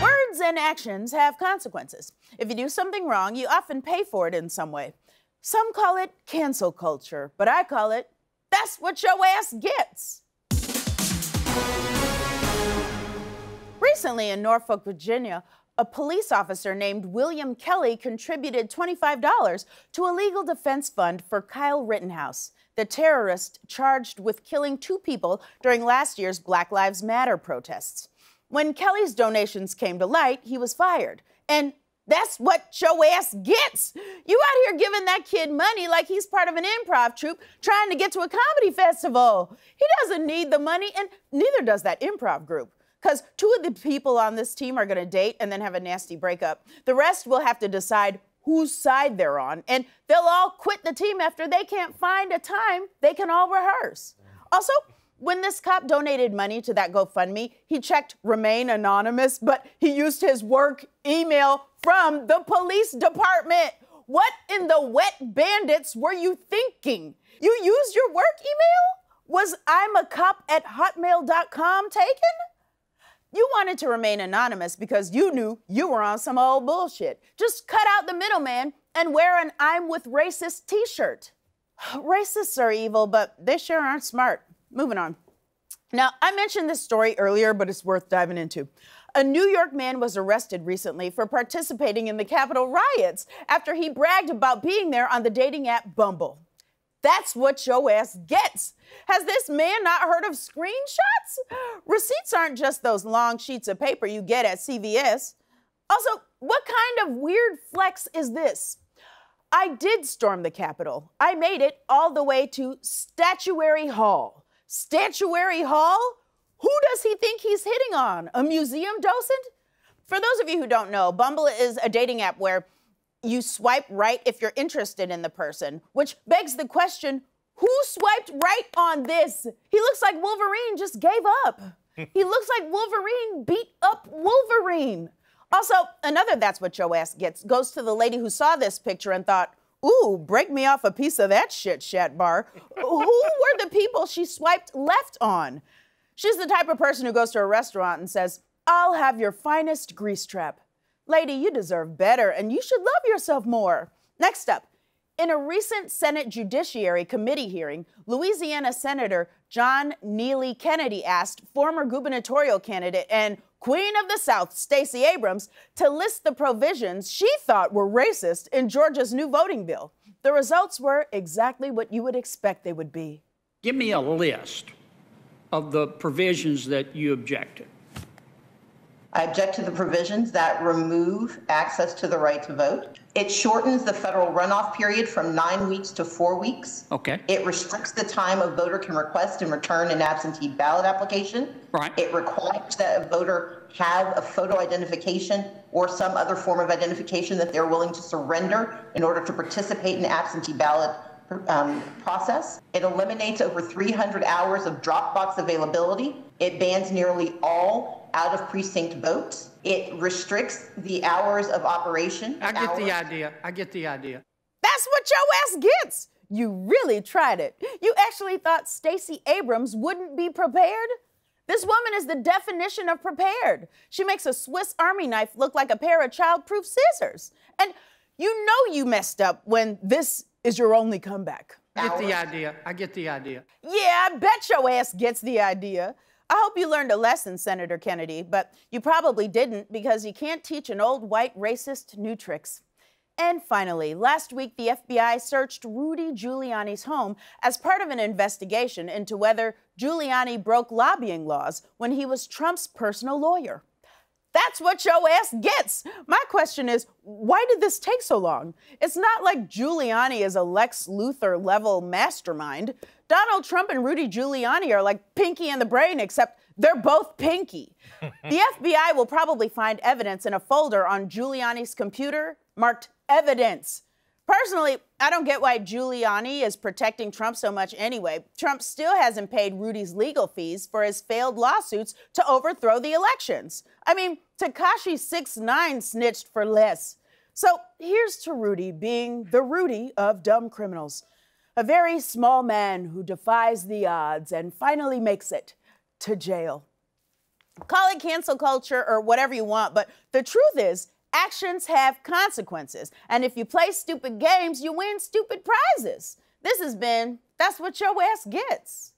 Words and actions have consequences. If you do something wrong, you often pay for it in some way. Some call it cancel culture, but I call it, that's what your ass gets. Recently in Norfolk, Virginia, a police officer named William Kelly contributed $25 to a legal defense fund for Kyle Rittenhouse, the terrorist charged with killing 2 people during last year's Black Lives Matter protests. When Kelly's donations came to light, he was fired. And that's what your ass gets. You out here giving that kid money like he's part of an improv troupe trying to get to a comedy festival. He doesn't need the money, and neither does that improv group. Because 2 of the people on this team are going to date and then have a nasty breakup. The rest will have to decide whose side they're on, and they'll all quit the team after they can't find a time they can all rehearse. Also, when this cop donated money to that GoFundMe, he checked remain anonymous, but he used his work email from the police department. What in the wet bandits were you thinking? You used your work email? Was imacop@hotmail.com taken? You wanted to remain anonymous because you knew you were on some old bullshit. Just cut out the middleman and wear an I'm with racist t-shirt. Racists are evil, but they sure aren't smart. Moving on. Now, I mentioned this story earlier, but it's worth diving into. A New York man was arrested recently for participating in the Capitol riots after he bragged about being there on the dating app Bumble. That's what your ass gets. Has this man not heard of screenshots? Receipts aren't just those long sheets of paper you get at CVS. Also, what kind of weird flex is this? I did storm the Capitol. I made it all the way to Statuary Hall. Statuary Hall? Who does he think he's hitting on? A museum docent? For those of you who don't know, Bumble is a dating app where you swipe right if you're interested in the person, which begs the question, who swiped right on this? He looks like Wolverine just gave up. He looks like Wolverine beat up Wolverine. Also, another that's what your ass gets goes to the lady who saw this picture and thought, ooh, break me off a piece of that shit, Shat Bar. Who were the people she swiped left on? She's the type of person who goes to a restaurant and says, I'll have your finest grease trap. Lady, you deserve better, and you should love yourself more. Next up, in a recent Senate Judiciary Committee hearing, Louisiana Senator John Neely Kennedy asked former gubernatorial candidate and Queen of the South, Stacey Abrams, to list the provisions she thought were racist in Georgia's new voting bill. The results were exactly what you would expect they would be. Give me a list of the provisions that you object to. I object to the provisions that remove access to the right to vote. It shortens the federal runoff period from 9 weeks to 4 weeks. Okay. It restricts the time a voter can request and return an absentee ballot application. Right. It requires that a voter have a photo identification or some other form of identification that they're willing to surrender in order to participate in the absentee ballot process. It eliminates over 300 hours of drop box availability. It bans nearly all out-of-precinct votes. It restricts the hours of operation. I get the idea. I get the idea. That's what your ass gets. You really tried it. You actually thought Stacey Abrams wouldn't be prepared? This woman is the definition of prepared. She makes a Swiss Army knife look like a pair of child-proof scissors. And you know you messed up when this is your only comeback. I get the idea. I get the idea. Yeah, I bet your ass gets the idea. I hope you learned a lesson, Senator Kennedy, but you probably didn't because you can't teach an old white racist new tricks. And finally, last week, the FBI searched Rudy Giuliani's home as part of an investigation into whether Giuliani broke lobbying laws when he was Trump's personal lawyer. That's what your ass gets. My question is, why did this take so long? It's not like Giuliani is a Lex Luthor-level mastermind. Donald Trump and Rudy Giuliani are like Pinky and the Brain, except they're both pinky. The FBI will probably find evidence in a folder on Giuliani's computer marked evidence. Personally, I don't get why Giuliani is protecting Trump so much anyway. Trump still hasn't paid Rudy's legal fees for his failed lawsuits to overthrow the elections. I mean, Tekashi 6ix9ine snitched for less. So here's to Rudy being the Rudy of dumb criminals. A very small man who defies the odds and finally makes it to jail. Call it cancel culture or whatever you want, but the truth is, actions have consequences. And if you play stupid games, you win stupid prizes. This has been That's What Your Ass Gets.